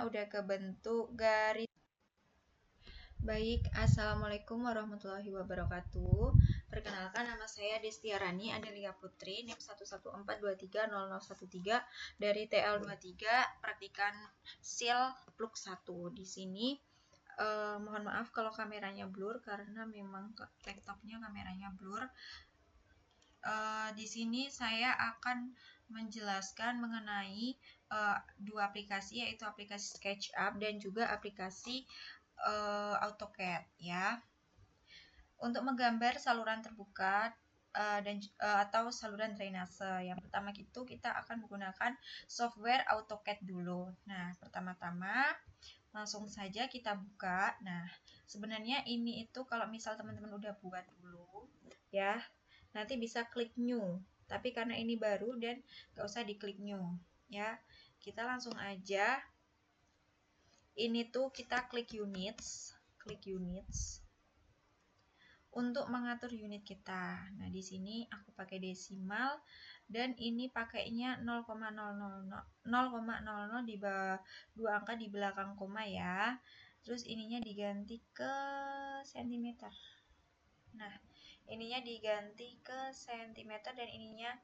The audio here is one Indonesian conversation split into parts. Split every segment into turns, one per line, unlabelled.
udah kebentuk garis. Baik, assalamualaikum warahmatullahi wabarakatuh. Perkenalkan, nama saya Destiarani Adelia Putri, NIM 114230013 dari TL23 Praktikan SIL Pluk 1. Di sini mohon maaf kalau kameranya blur karena memang laptopnya kameranya blur. Di sini saya akan menjelaskan mengenai dua aplikasi, yaitu aplikasi SketchUp dan juga aplikasi AutoCAD ya. Untuk menggambar saluran terbuka atau saluran drainase, yang pertama itu kita akan menggunakan software AutoCAD dulu. Nah, pertama-tama langsung saja kita buka. Nah, sebenarnya ini itu kalau misal teman-teman udah buat dulu ya, nanti bisa klik new. Tapi karena ini baru dan gak usah diklik new ya. Kita langsung aja. Ini tuh kita klik units untuk mengatur unit kita. Nah, di sini aku pakai desimal dan ini pakainya 0,00 di bawah 2 angka di belakang koma ya. Terus ininya diganti ke cm. Nah, ininya diganti ke cm dan ininya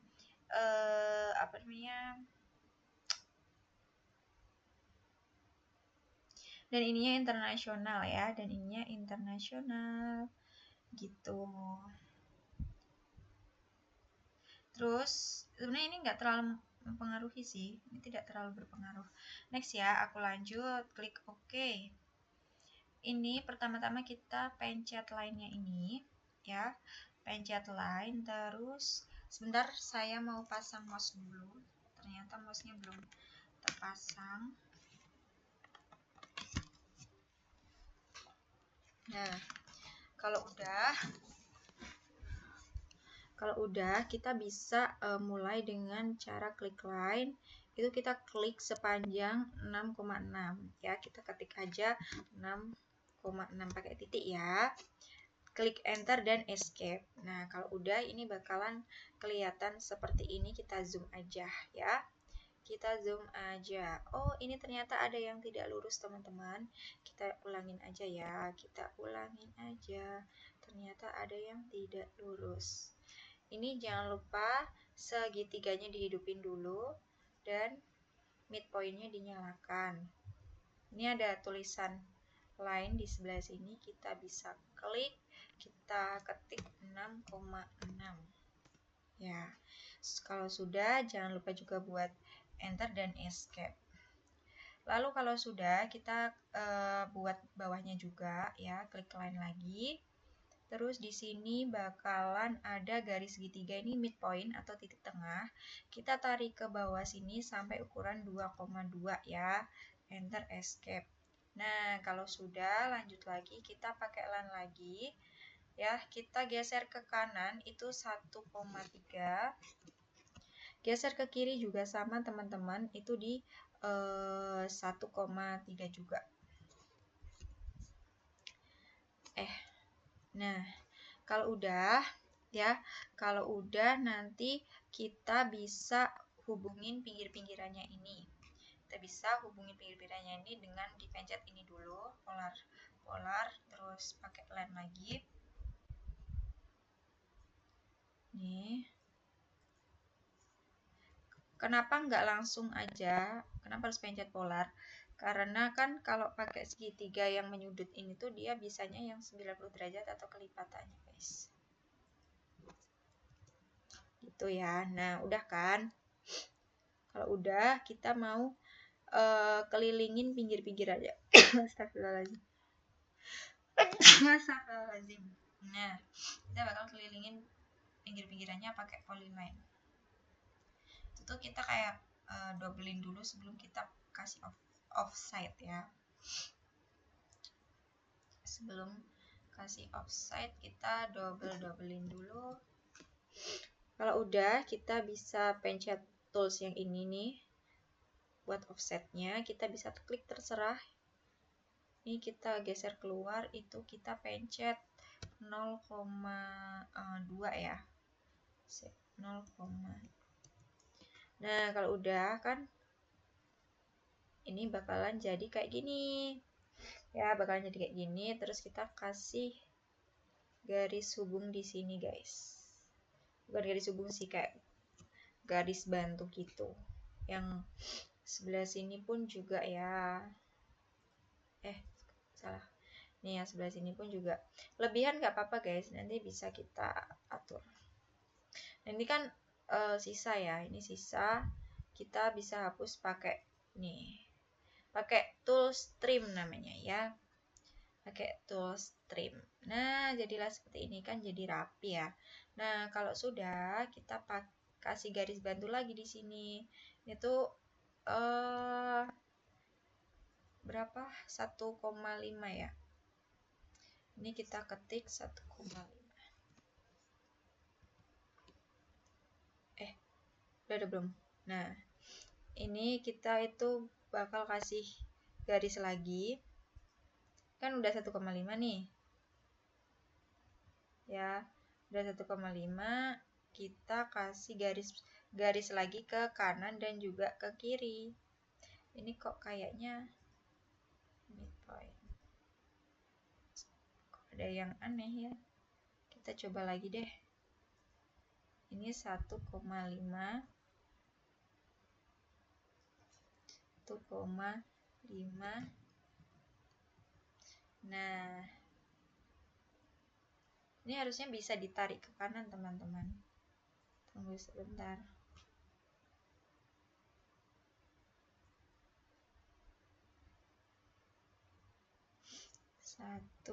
dan ininya internasional ya, dan ininya internasional gitu. Terus sebenarnya ini nggak terlalu mempengaruhi sih, ini tidak terlalu berpengaruh. Next ya, aku lanjut, klik OK. Ini pertama-tama kita pencet line-nya ini ya, pencet line. Terus sebentar, saya mau pasang mouse dulu, ternyata mouse-nya belum terpasang. Nah, kalau udah kita bisa mulai dengan cara klik line. Itu kita klik sepanjang 6,6 ya, kita ketik aja 6,6 pakai titik ya. Klik enter dan escape. Nah, kalau udah ini bakalan kelihatan seperti ini. Kita zoom aja ya. Kita zoom aja. Oh, ini ternyata ada yang tidak lurus teman-teman. Kita ulangin aja ya. Ternyata ada yang tidak lurus. Ini jangan lupa segitiganya dihidupin dulu dan midpointnya dinyalakan. Ini ada tulisan line di sebelah sini, kita bisa klik, kita ketik 6,6 ya. Kalau sudah, jangan lupa juga buat enter dan escape. Lalu kalau sudah, kita buat bawahnya juga ya, klik line lagi. Terus di sini bakalan ada garis segitiga, ini midpoint atau titik tengah. Kita tarik ke bawah sini sampai ukuran 2,2 ya. Enter escape. Nah, kalau sudah, lanjut lagi, kita pakai line lagi. Ya, kita geser ke kanan itu 1,3. Geser ke kiri juga sama teman-teman, itu di 1,3 juga. Nah, kalau udah nanti kita bisa hubungin pinggir-pinggirannya ini. Kita bisa hubungin pinggir-pinggirannya ini dengan dipencet ini dulu, polar, terus pakai line lagi. Nih. Kenapa nggak langsung aja? Kenapa harus pencet polar? Karena kan kalau pakai segitiga yang menyudut ini tuh dia bisanya yang 90 derajat atau kelipatannya, guys. Gitu ya. Nah, udah kan? Kalau udah, kita mau kelilingin pinggir-pinggir aja. Astagfirullahaladzim. Nah, kita bakal kelilingin pinggir-pinggirannya pakai polyline. Itu tuh kita kayak dobelin dulu sebelum kita kasih offside ya. Sebelum kasih offside kita dobelin dulu. Kalau udah, kita bisa pencet tools yang ini nih buat offsetnya. Kita bisa klik terserah. Ini kita geser keluar, itu kita pencet 0,2 ya. 0, nah, kalau udah kan ini bakalan jadi kayak gini ya, bakalan jadi kayak gini. Terus kita kasih garis hubung di sini guys, bukan garis hubung sih, kayak garis bantu gitu. Yang sebelah sini pun juga ya, salah nih, yang sebelah sini pun juga lebihan nggak apa-apa guys, nanti bisa kita atur. Nah, ini kan sisa ya, ini sisa, kita bisa hapus pakai nih, pakai tool trim namanya ya, pakai tool trim. Nah, jadilah seperti ini kan, jadi rapi ya. Nah, kalau sudah, kita kasih garis bantu lagi di sini. Itu berapa? 1,5 ya. Ini kita ketik 1,5. Udah ada belum? Nah, ini kita itu bakal kasih garis lagi. Kan udah 1,5 nih. Ya, udah 1,5, kita kasih garis lagi ke kanan dan juga ke kiri. Ini kok kayaknya midpoint. Kok ada yang aneh ya? Kita coba lagi deh. Ini 1,5. 1,5. Nah, ini harusnya bisa ditarik ke kanan teman-teman. Tunggu sebentar. 1,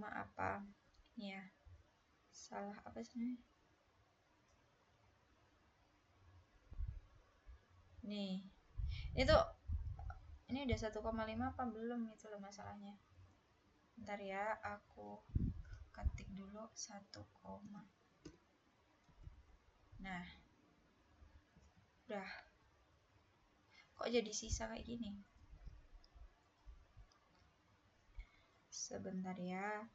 apa? Ini ya. Salah apa sih? Nih. Ini udah 1,5 apa belum, itu loh masalahnya. Bentar ya, aku ketik dulu 1, nah, udah. Kok jadi sisa kayak gini? Sebentar ya.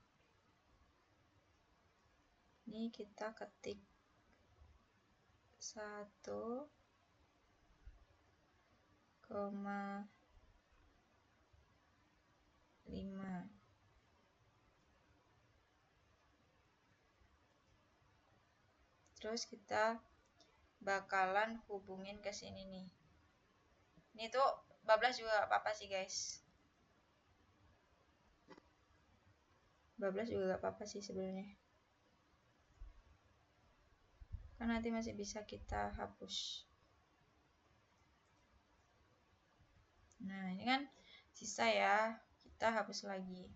Ini kita ketik 1,5. Terus kita bakalan hubungin ke sini nih. Ini tuh bablas juga apa-apa sih guys. Bablas juga gak apa-apa sih sebenarnya. Kan nanti masih bisa kita hapus. Nah, ini kan sisa ya. Kita hapus lagi.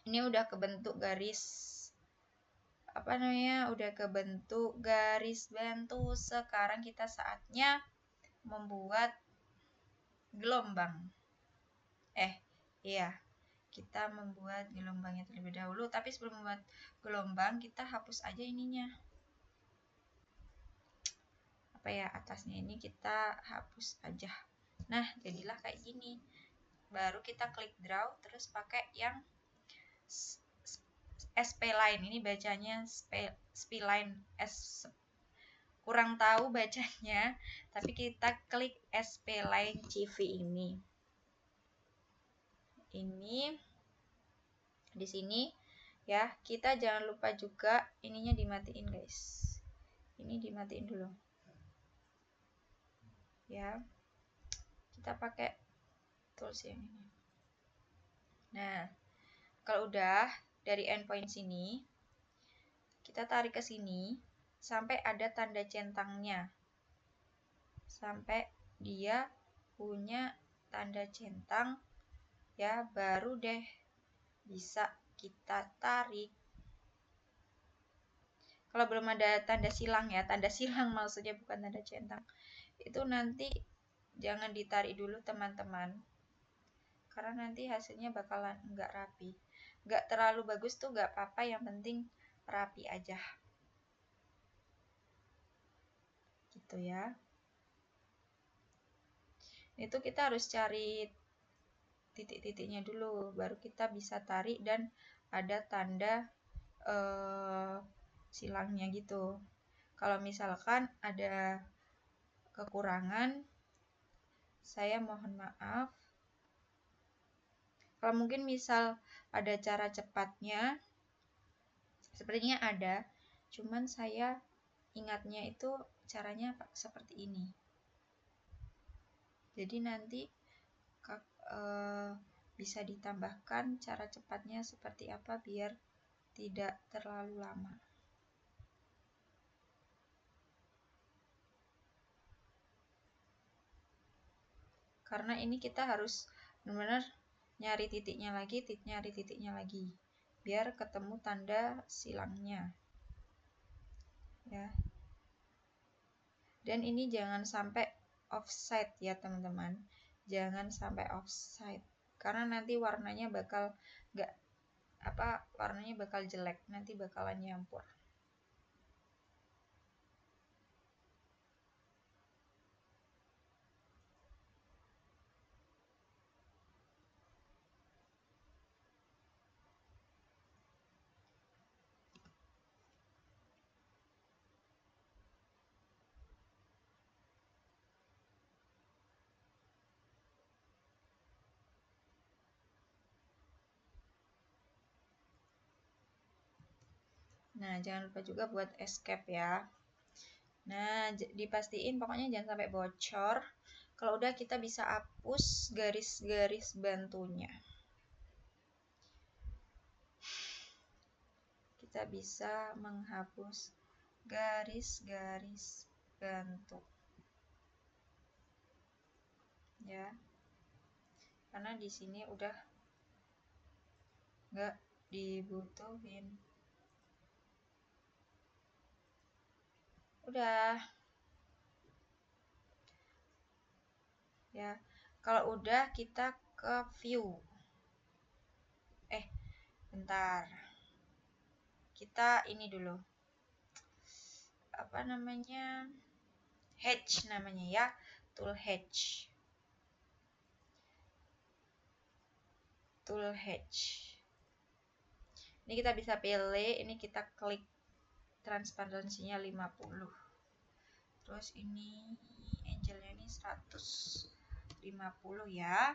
Ini udah kebentuk garis udah kebentuk garis bantu. Sekarang kita saatnya membuat gelombang. Iya, kita membuat gelombangnya terlebih dahulu. Tapi sebelum membuat gelombang, kita hapus aja ininya. Atasnya ini kita hapus aja. Nah, jadilah kayak gini. Baru kita klik draw, terus pakai yang SP line. Ini bacanya SP line, kurang tahu bacanya, tapi kita klik SP line CV ini. Ini di sini ya, kita jangan lupa juga ininya dimatiin guys. Ini dimatiin dulu ya, kita pakai tools yang ini. Nah, kalau udah dari endpoint sini, kita tarik ke sini sampai ada tanda centangnya, sampai dia punya tanda centang ya, baru deh bisa kita tarik. Kalau belum ada tanda silang ya, tanda silang maksudnya, bukan tanda centang, itu nanti jangan ditarik dulu teman-teman, karena nanti hasilnya bakalan nggak rapi. Nggak terlalu bagus tuh nggak apa-apa, yang penting rapi aja gitu ya. Itu kita harus cari titik-titiknya dulu, baru kita bisa tarik dan ada tanda silangnya gitu. Kalau misalkan ada kekurangan, saya mohon maaf. Kalau mungkin misal ada cara cepatnya, sepertinya ada, cuman saya ingatnya itu caranya seperti ini. Jadi nanti bisa ditambahkan cara cepatnya seperti apa biar tidak terlalu lama. Karena ini kita harus benar-benar nyari titiknya lagi, biar ketemu tanda silangnya. Ya. Dan ini jangan sampai offside ya teman-teman. Jangan sampai offside. Karena nanti warnanya bakal warnanya bakal jelek, nanti bakalan nyampur. Nah, jangan lupa juga buat escape ya. Nah, dipastiin pokoknya jangan sampai bocor. Kalau udah kita bisa hapus garis-garis bantunya. Kita bisa menghapus garis-garis bantu. Ya. Karena di sini udah nggak dibutuhin. Udah. Ya. Kalau udah kita ke view. Bentar. Kita ini dulu. Apa namanya? Hatch namanya ya. Tool hatch. Tool hatch. Ini kita bisa pilih, ini kita klik transparansinya 50. Terus ini angelnya ini 150 ya.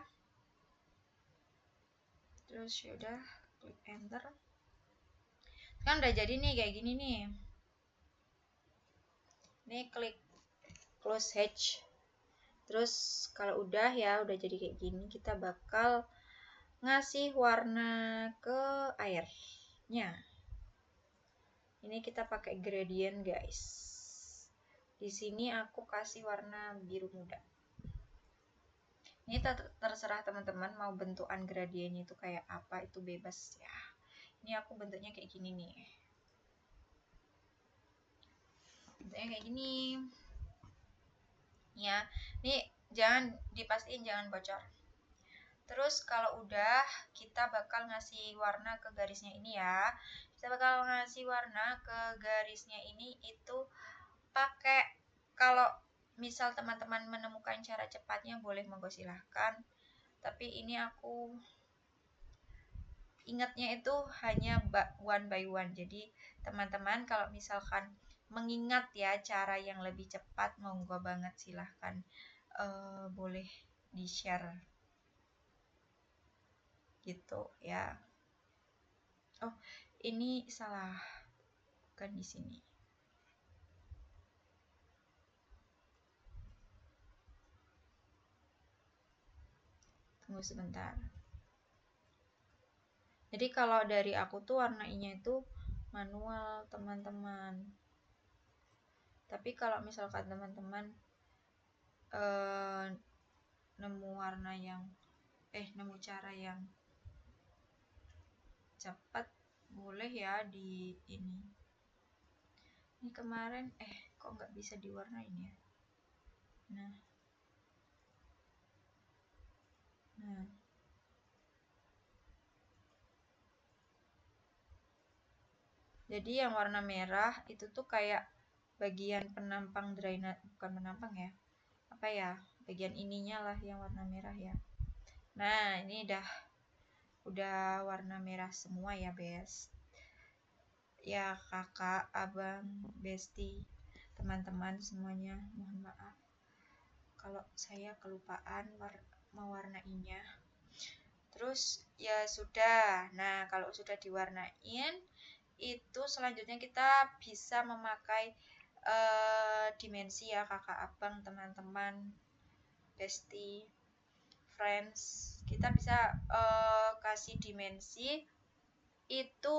Terus yaudah klik enter. Kan udah jadi nih kayak gini nih. Ini klik close hatch. Terus kalau udah jadi kayak gini, kita bakal ngasih warna ke airnya. Ini kita pakai gradient guys. Di sini aku kasih warna biru muda. Ini terserah teman-teman mau bentukan gradiennya itu kayak apa, itu bebas ya. Ini aku bentuknya kayak gini nih. Bentuknya kayak gini. Ya, ini jangan dipastiin jangan bocor. Terus kalau udah kita bakal ngasih warna ke garisnya ini ya. Kita bakal ngasih warna ke garisnya ini itu pakai, kalau misal teman-teman menemukan cara cepatnya boleh monggo silahkan. Tapi ini aku ingatnya itu hanya one by one. Jadi teman-teman kalau misalkan mengingat ya cara yang lebih cepat, monggo banget silahkan boleh di-share gitu ya. Oh, ini salah. Bukan di sini. Tunggu sebentar. Jadi kalau dari aku tuh warnainya itu manual, teman-teman. Tapi kalau misalkan teman-teman nemu warna yang nemu cara yang cepat, boleh ya di ini. Ini kemarin kok nggak bisa diwarnain ya? Nah. Jadi yang warna merah itu tuh kayak bagian penampang drainase, bukan penampang ya. Apa ya? Bagian ininya lah yang warna merah ya. Nah, ini udah warna merah semua ya, Bes. Ya, kakak, abang, besti, teman-teman semuanya, mohon maaf. kalau saya kelupaan mewarnainya. Terus ya sudah. Nah, kalau sudah diwarnain, itu selanjutnya kita bisa memakai dimensi ya, kakak abang, teman-teman, bestie, friends. Kita bisa kasih dimensi itu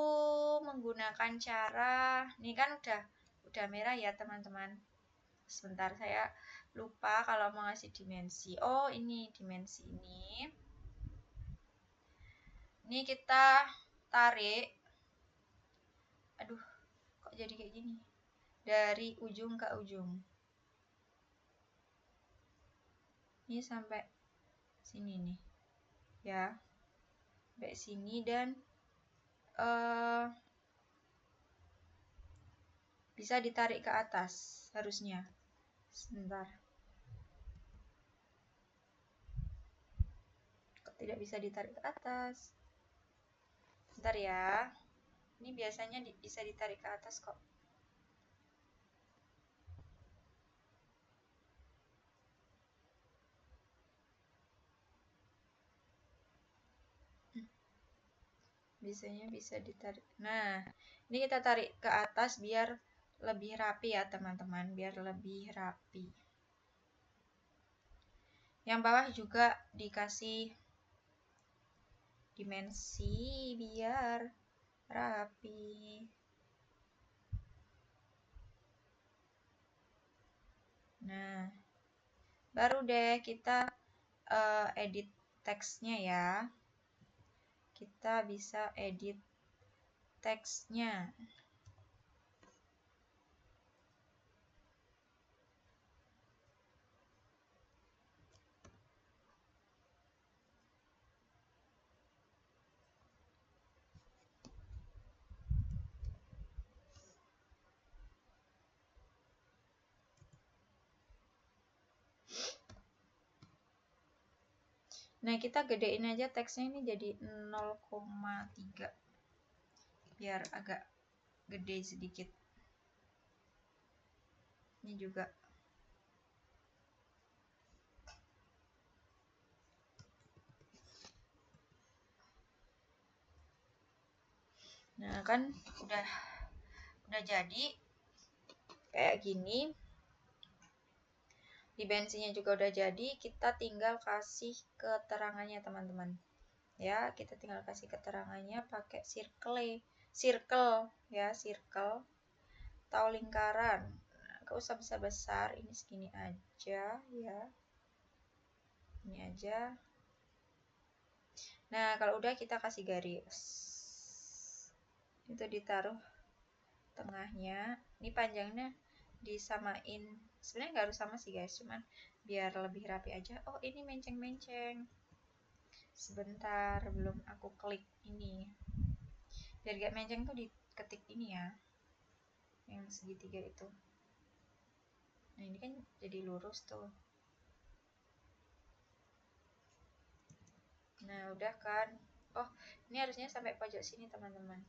menggunakan cara, ini kan udah merah ya teman-teman. Sebentar, saya lupa kalau mau ngasih dimensi. Oh, ini dimensi ini. Ini kita tarik. Aduh, kok jadi kayak gini? Dari ujung ke ujung. Ini sampai sini nih. Ya. Sampai sini dan bisa ditarik ke atas harusnya. Sebentar. Kok tidak bisa ditarik ke atas? Bentar ya. Ini biasanya bisa ditarik ke atas kok. Biasanya bisa ditarik. Nah, ini kita tarik ke atas biar lebih rapi ya teman-teman, biar lebih rapi. Yang bawah juga dikasih dimensi biar rapi. Nah, baru deh kita edit teksnya ya. Kita bisa edit teksnya. Nah, kita gedein aja teksnya ini jadi 0,3 biar agak gede sedikit. Ini juga. Nah, kan udah jadi kayak gini. Dimensinya juga udah jadi, kita tinggal kasih keterangannya teman-teman. Ya, kita tinggal kasih keterangannya pakai circle ya, circle atau lingkaran. Gak usah besar-besar, ini segini aja ya. Ini aja. Nah, kalau udah kita kasih garis. Itu ditaruh tengahnya. Ini panjangnya disamain. Sebenarnya nggak harus sama sih guys, cuman biar lebih rapi aja. Oh, ini menceng-menceng. Sebentar, belum aku klik ini. Biar gak menceng tuh diketik ini ya, yang segitiga itu. Nah, ini kan jadi lurus tuh. Nah, udah kan. Oh, ini harusnya sampai pojok sini teman-teman.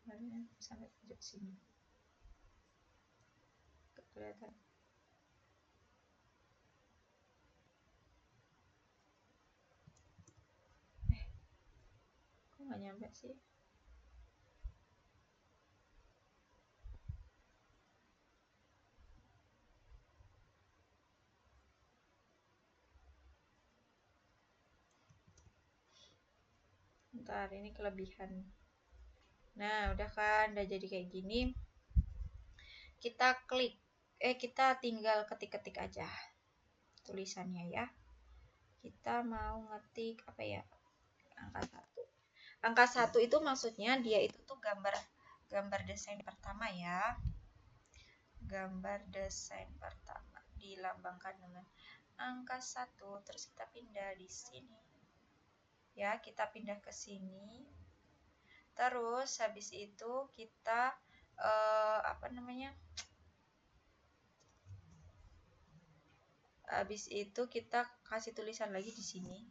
Harusnya sampai pojok sini. Kelihatan. Kok nggak nyampe sih? Ntar, ini kelebihan. Nah, udah kan, udah jadi kayak gini. Kita klik, kita tinggal ketik-ketik aja tulisannya ya. Kita mau ngetik apa ya? Angka 1. Angka 1 itu maksudnya dia itu tuh gambar desain pertama ya. Gambar desain pertama dilambangkan dengan angka 1, terus kita pindah di sini. Ya, kita pindah ke sini. Terus habis itu kita habis itu kita kasih tulisan lagi di sini.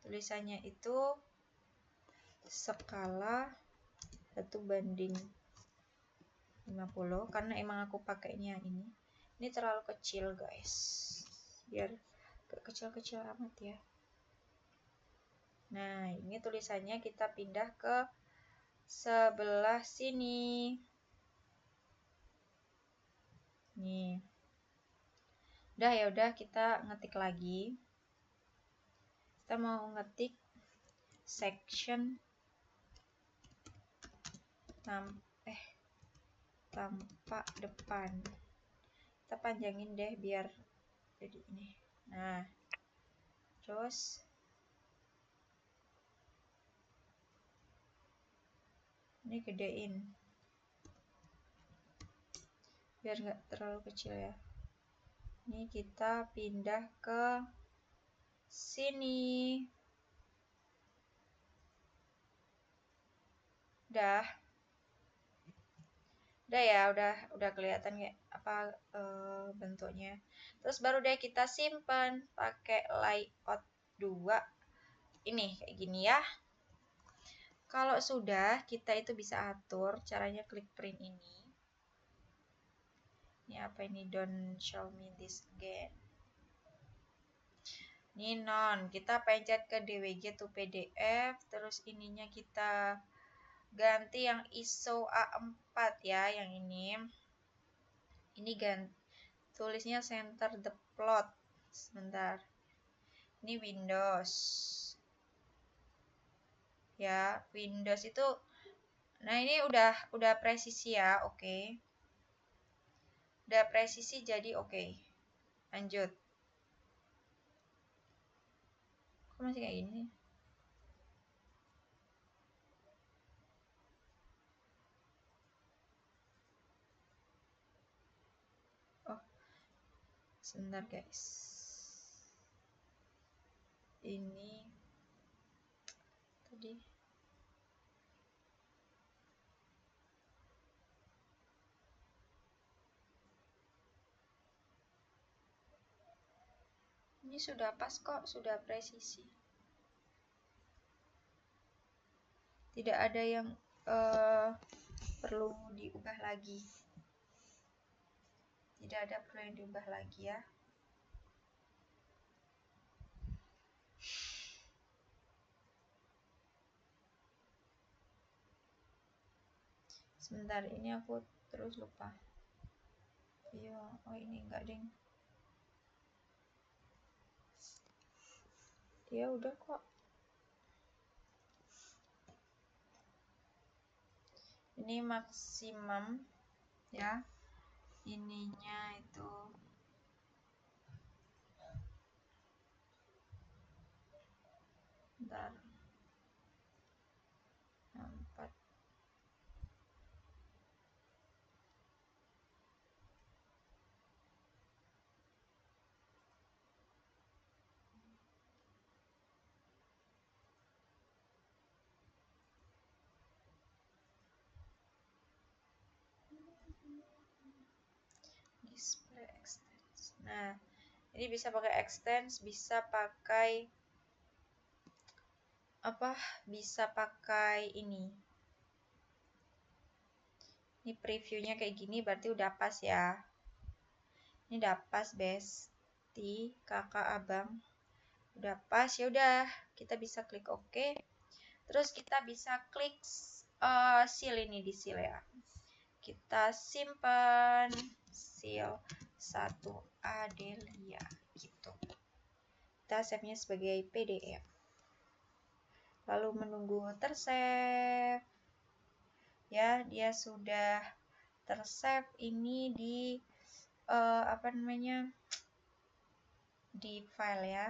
Tulisannya itu skala 1:50 karena emang aku pakainya ini. Ini terlalu kecil guys, biar gak kecil-kecil amat ya. Nah, ini tulisannya kita pindah ke sebelah sini. Nih. Udah ya udah, kita ngetik lagi. Kita mau ngetik section tampak depan. Kita panjangin deh biar jadi ini. Nah, terus ini gedein biar nggak terlalu kecil ya. Ini kita pindah ke sini. Udah ya, udah kelihatan kayak apa bentuknya. Terus baru deh kita simpan pakai layout 2 ini kayak gini ya. Kalau sudah, kita itu bisa atur caranya klik print ini. Ini apa ini? Don't show me this again. Ini non, kita pencet ke DWG to PDF, terus ininya kita ganti yang ISO A4 ya, yang ini. Ini ganti tulisnya center the plot. Sebentar. Ini Windows. Ya, Windows itu nah ini udah presisi ya, oke. Udah presisi jadi oke. Lanjut. Kok masih kayak gini? Oh, sebentar guys. Ini tadi ini sudah pas kok, sudah presisi. Tidak ada yang perlu diubah lagi. Tidak ada perlu yang diubah lagi ya. Sebentar, ini aku terus lupa. Iya, oh ini enggak ding. Ya udah kok. Ini maksimum ya. Ininya itu bentar. 4. Display extends. Nah, ini bisa pakai extends, bisa pakai apa? Bisa pakai ini. Ini previewnya kayak gini berarti udah pas ya. Ini udah pas, besti, kakak, abang. Udah pas ya udah, kita bisa klik OK. Terus kita bisa klik seal ini di seal ya. Kita simpan seal 1 Adelia gitu. Kita save-nya sebagai PDF. Lalu menunggu tersave. Ya, dia sudah tersave ini di apa namanya? Di file ya.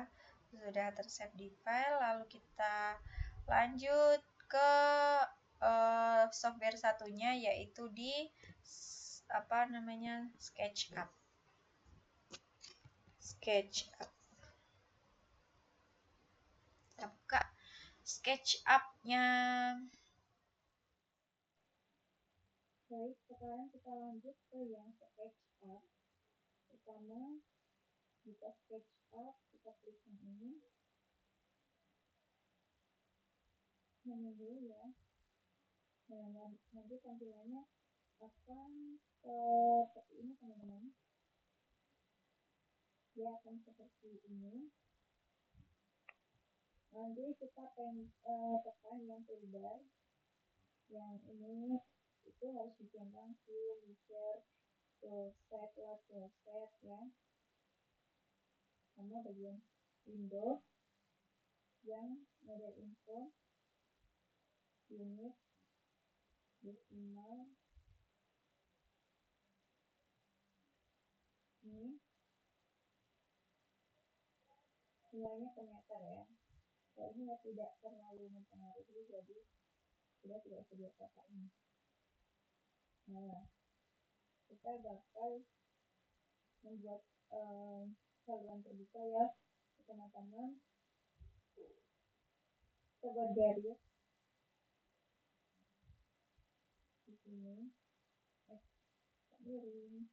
Sudah tersave di file, lalu kita lanjut ke software satunya yaitu di apa namanya? SketchUp. SketchUp. Kita buka SketchUp-nya. Baik, sekarang kita lanjut ke yang SketchUp. Pertama, buka SketchUp, kita klik yang ini. Menu dulu ya. Nah, nanti tampilannya akan seperti ini teman-teman. dia akan seperti ini. Nanti kita tekan yang toolbar yang ini itu harus dicentang share set ya, sama bagian window yang model info unit decimal ini nilainya ke meter ya. Kalau ini tidak terlalu mempengaruhi, jadi sudah tidak usah diapa ini. Nah, kita bakal membuat saluran terbuka ya teman-teman. Kita buat garis di sini, miring.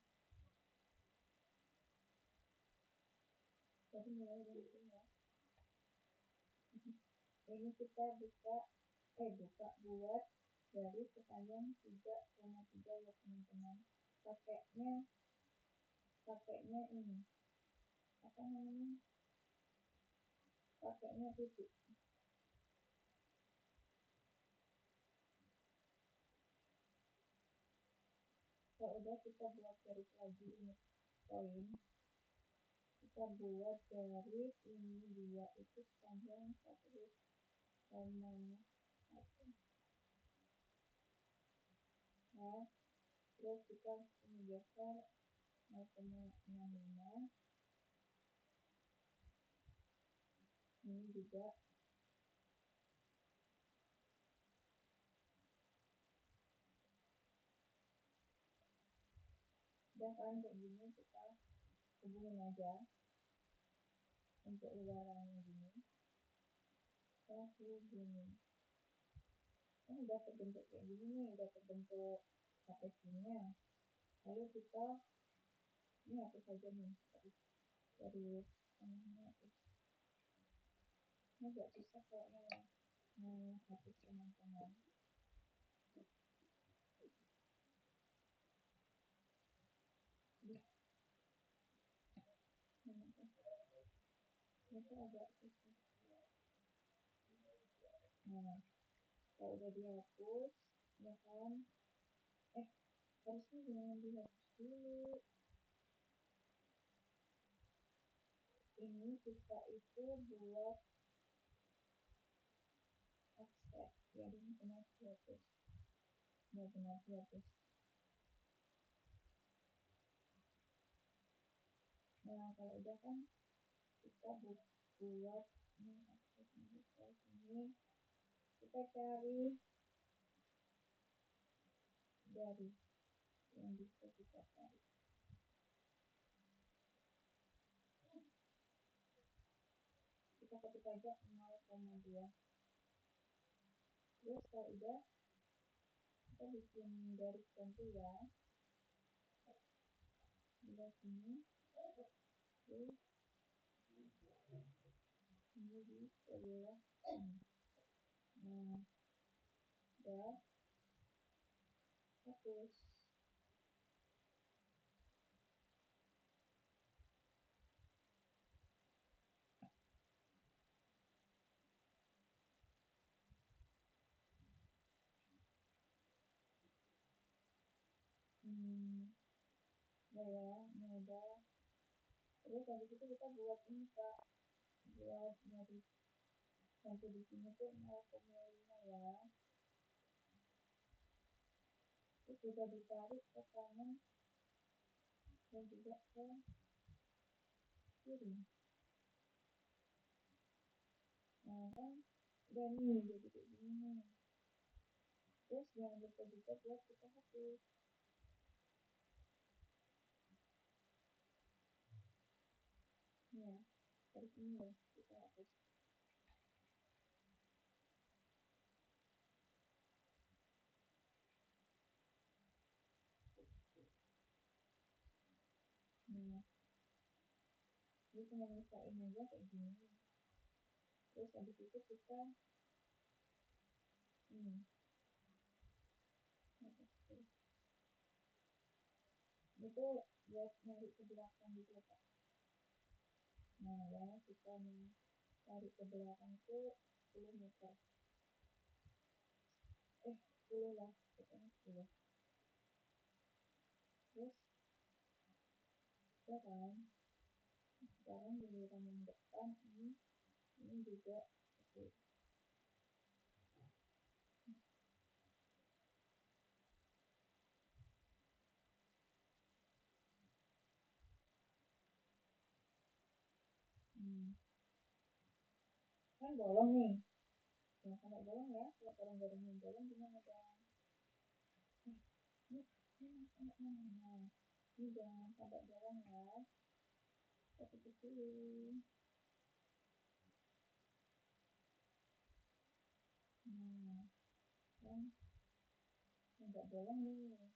Jadi mulai dari sini ya. Ini kita buka buat garis sepanjang 3,3 ya teman-teman. Pakainya ini apa namanya? Pakainya titik. Kalau udah kita buat garis lagi ini poin. Kita buat garis ini dia itu sepanjang 1,1. Nah, terus kita ini geser 0,65. Ini juga udah kan kayak gini, kita hubungin aja untuk luarannya gini. Kita hubungin. Kan udah terbentuk kayak gini nih, udah terbentuk HPC-nya. Lalu kita ini hapus saja nih dari tengahnya. Ini agak susah kayaknya ya hapus teman-teman. Itu agak susah. Nah, kalau udah dihapus ya kan, harusnya jangan dihapus dulu. Ini kita itu buat offset, jadi benar dihapus. Benar dihapus. Nah, kalau udah kan kita buat ini offset ini. Kita cari dari yang bisa kita cari. Kita ketik aja 0,2. Terus kalau udah kita bikin garis ganti ya di sini. Terus ini di sebelah sini. Nah, udah hapus. Nah ya, ini udah. Terus habis itu kita buat ini Kak, buat garis sampai di sini tuh 0,5 ya. Terus juga ditarik ke kanan dan juga ke kiri. Nah kan udah nih jadi kayak gini. Terus jangan lupa juga buat kita hapus. Ya, dari sini ya kita hapus. Nah, ini cuma nyesain aja kayak gini. Terus habis itu kita itu buat nyari ke belakang gitu Pak. Nah ya, kita nih tarik ke belakang tuh 10 meter. 10 lah, pokoknya 10. Terus, ya kan, sekarang giliran yang depan ini juga 10. Kan bolong nih. Nah, sampai bolong ya, kalau goreng-gorengnya bolong gimana dong? Nah, ini jangan sampai bolong ya. Kita kecilin. Nah, kan nggak bolong nih.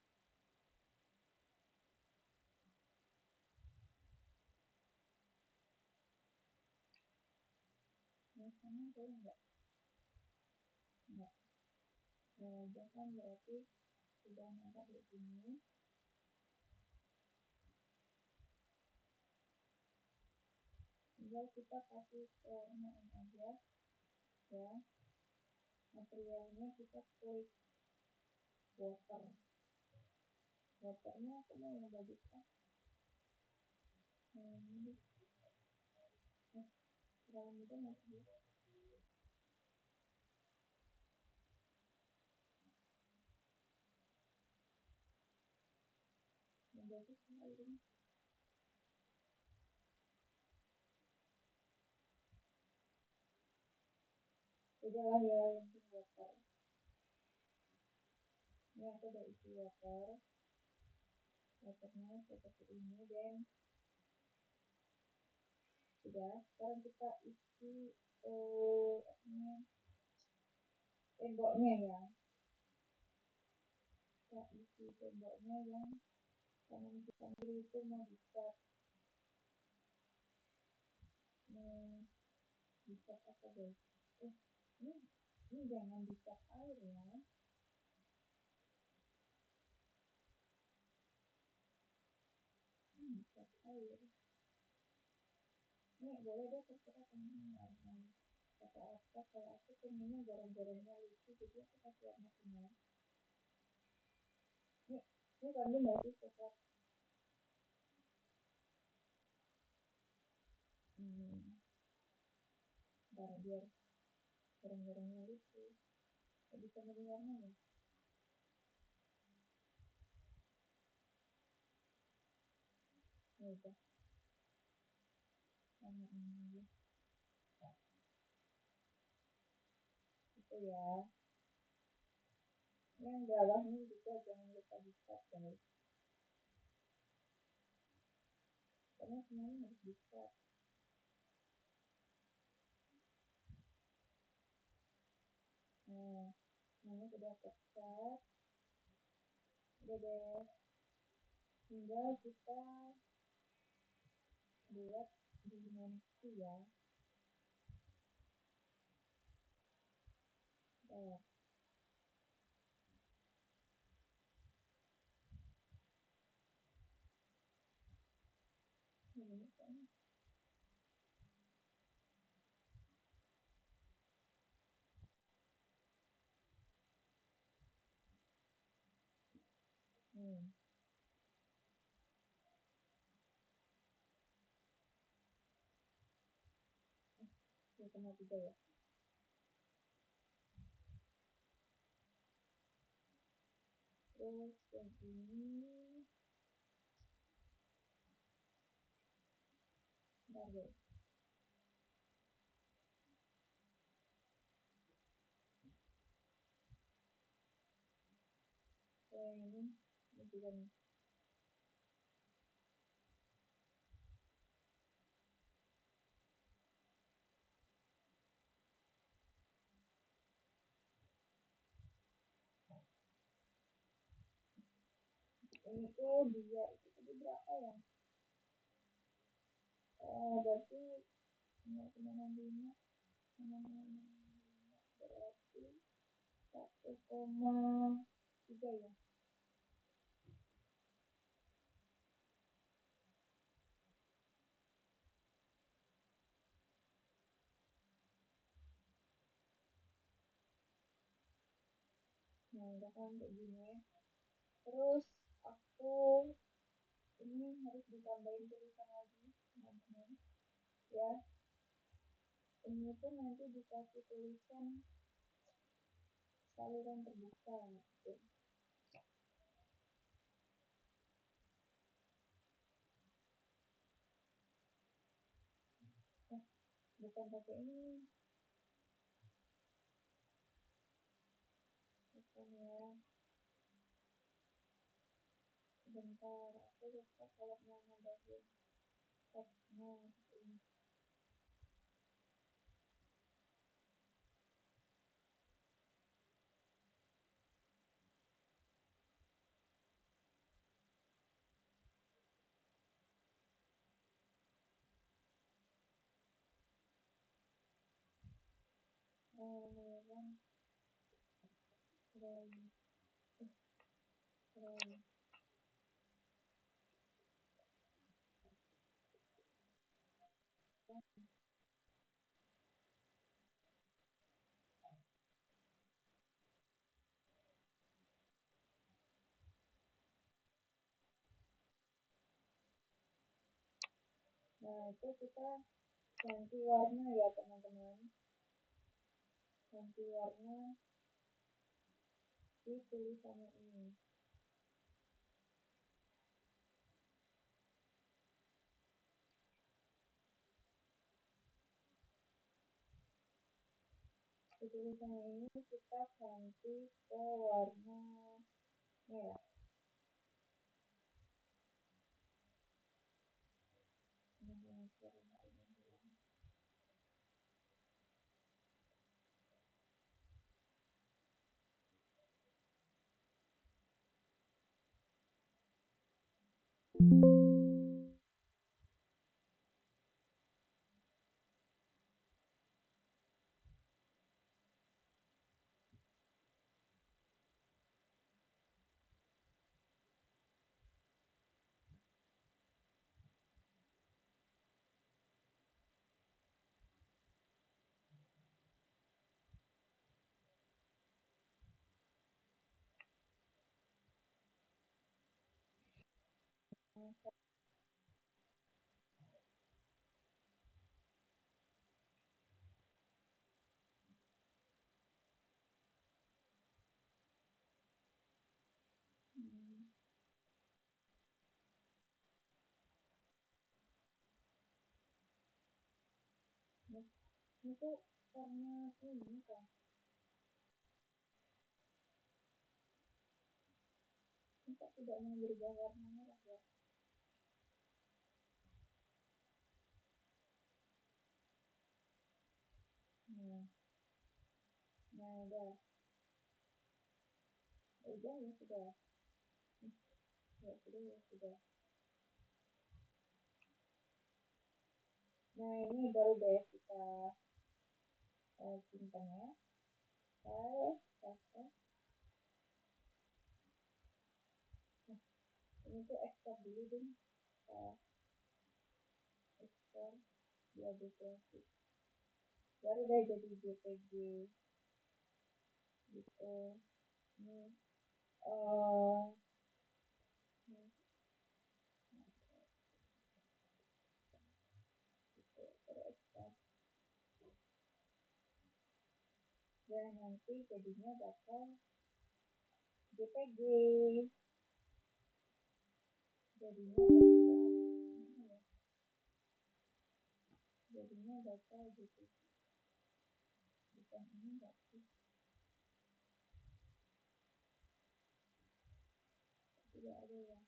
Nah, sama bolong nggak? Nggak. Nah, jangan berarti sudah nampak di sini. Tinggal kita kasih warna aja ya. Materialnya kita klik water. Waternya aku mau yang bagus kan? Ini terlalu mudah nggak sih? Yang bagus kan ini. Udah lah ya, yang water. Ini aku udah isi water. Waternya seperti ini dan sudah. Sekarang kita isi temboknya ya. Kita isi temboknya yang kanan kiri itu mau dicat. Dicat apa deh? Ini jangan dicat air ya. Dicat air. Ini boleh deh terserah teman-teman. Kata apa kalau aku pengennya goreng-gorengnya lucu jadi aku kasih warna kuning. Ini kamu nggak sih coklat? Biar goreng-gorengnya lucu. Gak bisa milih warna ya? Ya udah, warna ini itu ya. Yang bawahnya juga jangan lupa dicat guys. Karena semuanya harus dicat. Nah, semuanya sudah tercat. Udah deh. Tinggal kita buat dimensi ya. Oh, ini kan. Hmm. Ini kena juga ya. Terus yang ini bentar deh. Ini juga nih. Ini tuh dia itu tadi berapa ya? Berarti 0,65 berarti 1,3 ya. Nah udah kan kayak gini, terus aku ini harus ditambahin tulisan lagi teman-teman ya. Ini tuh nanti dikasih tulisan saluran terbuka gitu. Bukan pakai ini, bukan ya. Sebentar, aku lupa kalau mau nambahin teksnya ini. Relevan, relevan, relevan. Nah itu kita ganti warna ya teman-teman, ganti warna di tulisannya ini. Di tulisannya ini kita ganti ke warna merah. Itu karena ini kan kita tidak mau berubah warna merah ya. Nah udah ya sudah ya sudah. Nah ini baru deh kita simpan ya. File, nah ini tuh ekspor dulu dong, ekspor jadi grafik, baru deh jadi JPG gitu. Ini dan nanti jadinya bakal JPG, jadinya bakal JPG, bukan ini enggak sih, tidak ada ya,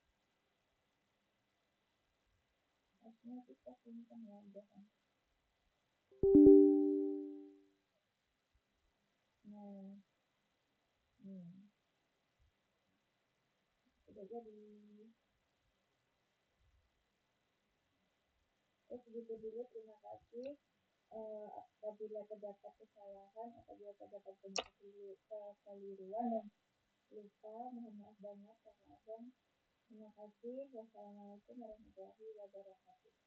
harusnya kita simpan ya udah kan. Nah udah jadi. Segitu dulu, terima kasih. Apabila terdapat kesalahan, apabila terdapat banyak kekeliruan dan lupa, mohon maaf banget karena terima kasih. Wassalamualaikum warahmatullahi wabarakatuh.